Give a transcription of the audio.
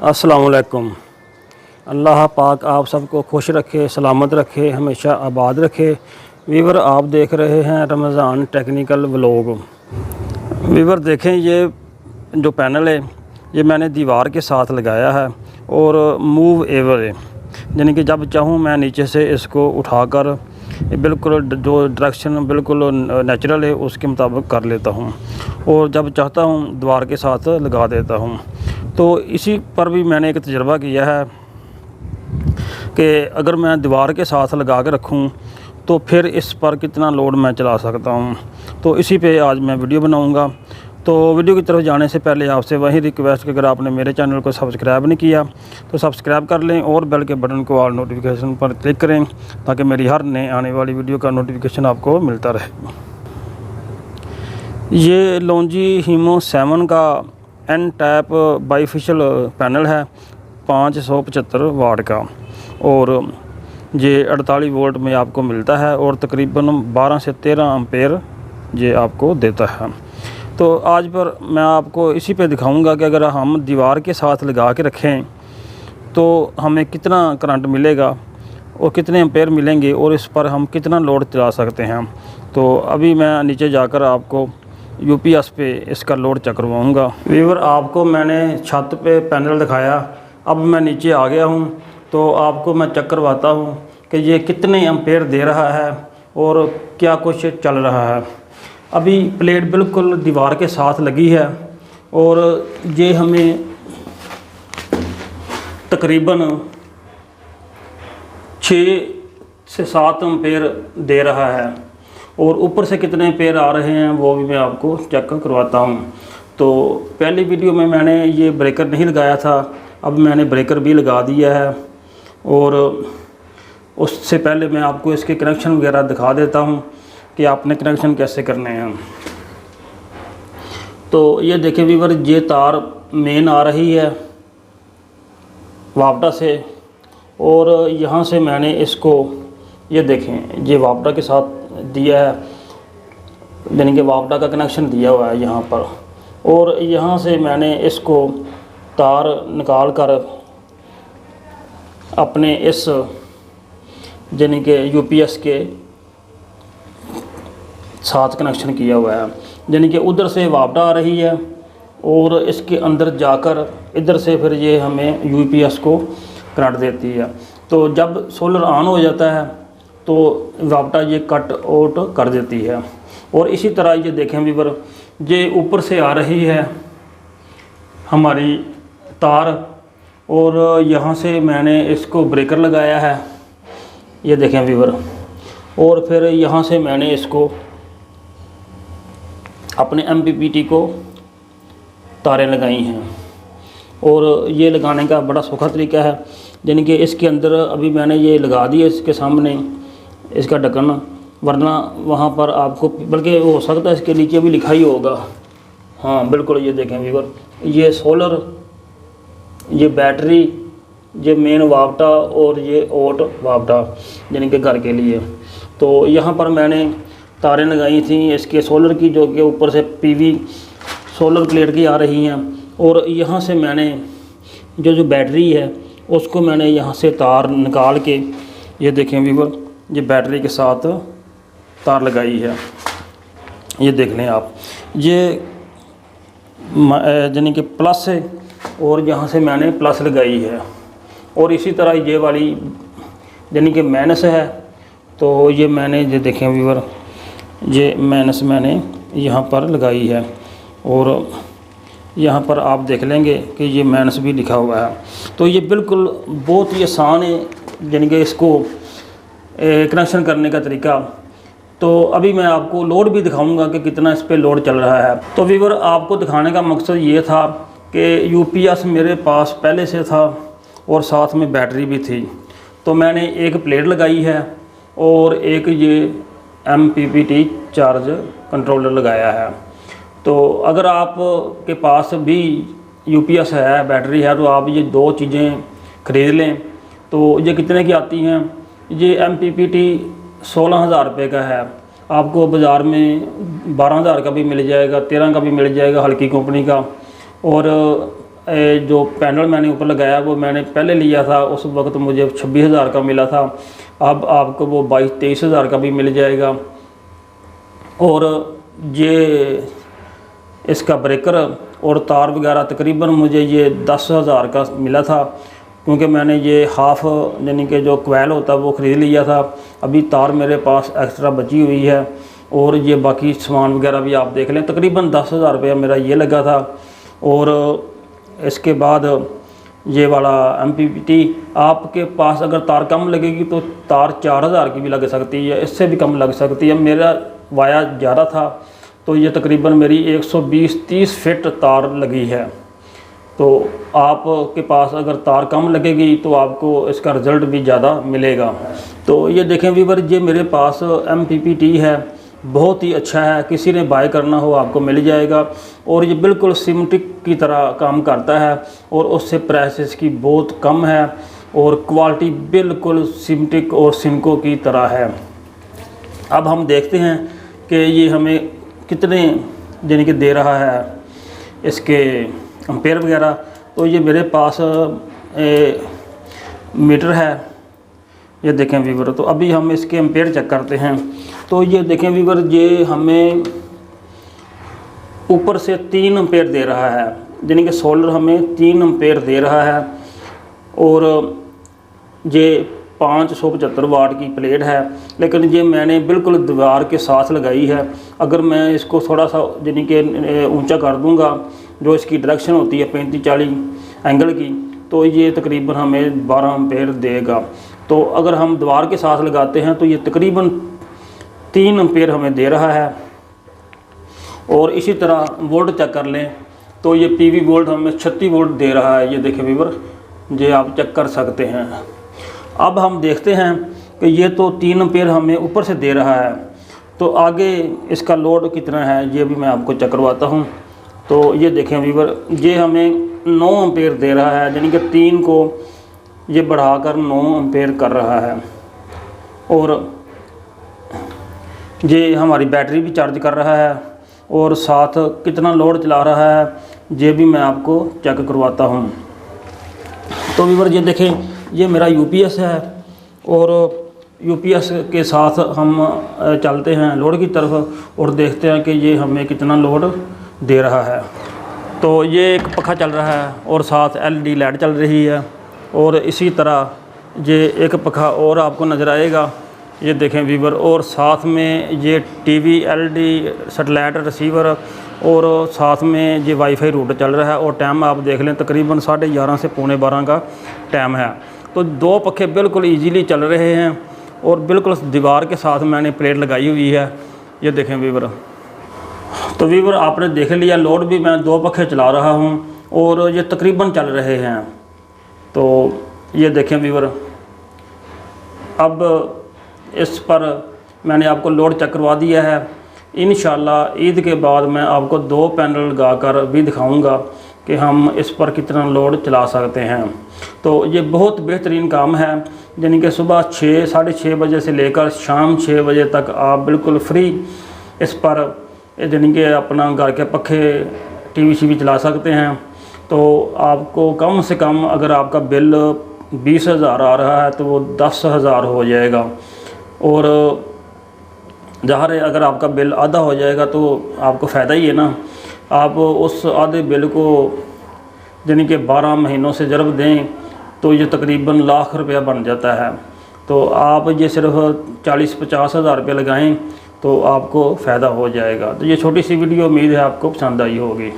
अस्सलाम वालेकुम। अल्लाह पाक आप सबको खुश रखे, सलामत रखे, हमेशा आबाद रखे। वीवर आप देख रहे हैं रमज़ान टेक्निकल व्लॉग। वीवर देखें, ये जो पैनल है ये मैंने दीवार के साथ लगाया है और मूव एवर है, यानी कि जब चाहूँ मैं नीचे से इसको उठाकर बिल्कुल जो डायरेक्शन बिल्कुल नेचुरल है उसके मुताबिक कर लेता हूँ और जब चाहता हूँ दीवार के साथ लगा देता हूँ। तो इसी पर भी मैंने एक तजुर्बा किया है कि अगर मैं दीवार के साथ लगा के रखूँ तो फिर इस पर कितना लोड मैं चला सकता हूँ। तो इसी पे आज मैं वीडियो बनाऊँगा। तो वीडियो की तरफ जाने से पहले आपसे वही रिक्वेस्ट कि अगर आपने मेरे चैनल को सब्सक्राइब नहीं किया तो सब्सक्राइब कर लें और बेल के बटन को ऑल नोटिफिकेशन पर क्लिक करें ताकि मेरी हर नए आने वाली वीडियो का नोटिफिकेशन आपको मिलता रहे। ये लॉन्जी हीमो 7 का एन टाइप बाईफिशियल पैनल है 575 वाट का और ये 48 वोल्ट में आपको मिलता है और तकरीबन 12 से 13 एम्पेयर ये आपको देता है। तो आज पर मैं आपको इसी पे दिखाऊंगा कि अगर हम दीवार के साथ लगा के रखें तो हमें कितना करंट मिलेगा और कितने एम्पेयर मिलेंगे और इस पर हम कितना लोड चला सकते हैं। तो अभी मैं नीचे जाकर आपको यूपीएस पे इसका लोड चेक करवाऊँगा। वीवर आपको मैंने छत पे पैनल दिखाया, अब मैं नीचे आ गया हूँ तो आपको मैं चेक करवाता हूँ कि ये कितने एम्पेयर दे रहा है और क्या कुछ चल रहा है। अभी प्लेट बिल्कुल दीवार के साथ लगी है और ये हमें तकरीबन 6 से 7 एम्पेयर दे रहा है और ऊपर से कितने एम्पेयर आ रहे हैं वो भी मैं आपको चेक करवाता हूँ। तो पहली वीडियो में मैंने ये ब्रेकर नहीं लगाया था, अब मैंने ब्रेकर भी लगा दिया है और उससे पहले मैं आपको इसके कनेक्शन वगैरह दिखा देता हूँ कि आपने कनेक्शन कैसे करने हैं। तो ये देखें वीवर, ये तार मेन आ रही है वापडा से और यहाँ से मैंने इसको ये देखें ये वापडा के साथ दिया है, यानी कि वापडा का कनेक्शन दिया हुआ है यहाँ पर। और यहाँ से मैंने इसको तार निकाल कर अपने इस यानी कि यूपीएस के साथ कनेक्शन किया हुआ है, यानी कि उधर से वापडा आ रही है और इसके अंदर जाकर इधर से फिर ये हमें यूपीएस को करंट देती है। तो जब सोलर ऑन हो जाता है तो वापडा ये कट आउट कर देती है। और इसी तरह ये देखें वीवर, ये ऊपर से आ रही है हमारी तार और यहाँ से मैंने इसको ब्रेकर लगाया है, ये देखें वीवर। और फिर यहाँ से मैंने इसको अपने एमपीपीटी को तारें लगाई हैं और ये लगाने का बड़ा सौखा तरीका है, यानी कि इसके अंदर अभी मैंने ये लगा दिया इसके सामने इसका ढक्कन, वरना वहाँ पर आपको बल्कि हो सकता है इसके नीचे भी लिखा ही होगा। हाँ बिल्कुल, ये देखें वीवर, ये सोलर, ये बैटरी, ये मेन वापडा और ये ओट वापडा यानी कि घर के लिए। तो यहाँ पर मैंने तारें लगाई थी इसके सोलर की, जो कि ऊपर से पीवी सोलर प्लेट की आ रही हैं और यहाँ से मैंने जो बैटरी है उसको मैंने यहाँ से तार निकाल के ये देखें वीवर, ये बैटरी के साथ तार लगाई है, ये देख लें आप। ये यानी कि प्लस है और यहाँ से मैंने प्लस लगाई है और इसी तरह ये वाली यानी कि माइनस है। तो ये मैंने ये देखें वीवर, ये माइनस मैंने यहाँ पर लगाई है और यहाँ पर आप देख लेंगे कि ये माइनस भी लिखा हुआ है। तो ये बिल्कुल बहुत ही आसान है यानी कि इसको कनेक्शन करने का तरीका। तो अभी मैं आपको लोड भी दिखाऊंगा कि कितना इस पे लोड चल रहा है। तो वीवर आपको दिखाने का मकसद ये था कि यूपीएस मेरे पास पहले से था और साथ में बैटरी भी थी, तो मैंने एक प्लेट लगाई है और एक ये एमपीपीटी चार्ज कंट्रोलर लगाया है। तो अगर आप के पास भी यूपीएस है, बैटरी है, तो आप ये दो चीज़ें ख़रीद लें। तो ये कितने की आती हैं? ये एमपीपीटी 16,000 रुपये का है, आपको बाज़ार में 12,000 का भी मिल जाएगा, 13 का भी मिल जाएगा हल्की कंपनी का, और जो पैनल मैंने ऊपर लगाया वो मैंने पहले लिया था, उस वक्त मुझे 26,000 का मिला था। अब आपको वो 22-23 हज़ार का भी मिल जाएगा। और ये इसका ब्रेकर और तार वगैरह तकरीबन मुझे ये 10,000 का मिला था, क्योंकि मैंने ये हाफ़ यानी कि जो कोयल होता है वो ख़रीद लिया था। अभी तार मेरे पास एक्स्ट्रा बची हुई है और ये बाकी सामान वगैरह भी आप देख लें। तकरीबन 10,000 रुपया मेरा ये लगा था। और इसके बाद ये वाला MPPT, आपके पास अगर तार कम लगेगी तो तार 4,000 की भी लग सकती है, इससे भी कम लग सकती है। मेरा वाया ज़्यादा था तो ये तकरीबन मेरी 120-130 फिट तार लगी है। तो आपके पास अगर तार कम लगेगी तो आपको इसका रिज़ल्ट भी ज़्यादा मिलेगा। तो ये देखें व्यूअर, ये मेरे पास MPPT है, बहुत ही अच्छा है। किसी ने बाय करना हो आपको मिल जाएगा। और ये बिल्कुल सिमटिक की तरह काम करता है और उससे प्राइस इसकी बहुत कम है और क्वालिटी बिल्कुल सिमटिक और सिमको की तरह है। अब हम देखते हैं कि ये हमें कितने यानी कि दे रहा है इसके एम्पेयर वगैरह। तो ये मेरे पास मीटर है, ये देखें व्यूअर। तो अभी हम इसके एम्पेयर चेक करते हैं। तो ये देखें व्यूअर, ये हमें ऊपर से 3 एम्पेयर दे रहा है, यानी कि सोलर हमें 3 एम्पेयर दे रहा है। और ये 575 वाट की प्लेट है, लेकिन ये मैंने बिल्कुल दीवार के साथ लगाई है। अगर मैं इसको थोड़ा सा यानी कि ऊंचा कर दूंगा, जो इसकी डायरेक्शन होती है 35-40 एंगल की, तो ये तकरीबन हमें 12 एम्पेयर देगा। तो अगर हम दीवार के साथ लगाते हैं तो ये तकरीबन 3 एम्पेयर हमें दे रहा है। और इसी तरह वोल्ट चेक कर लें तो ये PV वोल्ट हमें 36 वोल्ट दे रहा है। ये देखें व्यूअर, ये आप चेक कर सकते हैं। अब हम देखते हैं कि ये तो 3 एम्पेयर हमें ऊपर से दे रहा है, तो आगे इसका लोड कितना है ये भी मैं आपको चेक करवाता हूँ। तो ये देखें व्यूअर, ये हमें 9 एम्पेयर दे रहा है, यानी कि 3 को ये बढ़ाकर 9 एम्पेयर कर रहा है। और ये हमारी बैटरी भी चार्ज कर रहा है और साथ कितना लोड चला रहा है ये भी मैं आपको चेक करवाता हूँ। तो व्यूअर ये देखें, ये मेरा UPS है और UPS के साथ हम चलते हैं लोड की तरफ और देखते हैं कि ये हमें कितना लोड दे रहा है। तो ये एक पंखा चल रहा है और साथ LED लाइट चल रही है। और इसी तरह ये एक पंखा और आपको नज़र आएगा, ये देखें व्यूअर। और साथ में ये TV LED सैटेलाइट रिसीवर और साथ में ये वाईफाई रूटर चल रहा है। और टाइम आप देख लें, तकरीबन 11:30 से 11:45 का टाइम है। तो 2 पंखे बिल्कुल ईजीली चल रहे हैं और बिल्कुल दीवार के साथ मैंने प्लेट लगाई हुई है, ये देखें व्यूअर। तो व्यूअर आपने देख लिया, लोड भी मैं 2 पंखे चला रहा हूँ और ये तकरीबन चल रहे हैं। तो ये देखें व्यूअर, अब इस पर मैंने आपको लोड चेक करवा दिया है। इंशाल्लाह ईद के बाद मैं आपको 2 पैनल लगाकर भी दिखाऊंगा कि हम इस पर कितना लोड चला सकते हैं। तो ये बहुत बेहतरीन काम है, यानी कि सुबह 6-6:30 बजे से लेकर शाम 6 बजे तक आप बिल्कुल फ्री इस पर यानी कि अपना घर के पखे TV चला सकते हैं। तो आपको कम से कम अगर आपका बिल 20,000 आ रहा है तो वो 10,000 हो जाएगा। और ज़ाहिर है अगर आपका बिल आधा हो जाएगा तो आपको फ़ायदा ही है ना। आप उस आधे बिल को यानी कि 12 महीनों से ज़रब दें तो ये तकरीबन लाख रुपया बन जाता है। तो आप ये सिर्फ 40-50 हज़ार रुपये लगाएँ तो आपको फ़ायदा हो जाएगा। तो ये छोटी सी वीडियो उम्मीद है आपको पसंद आई होगी।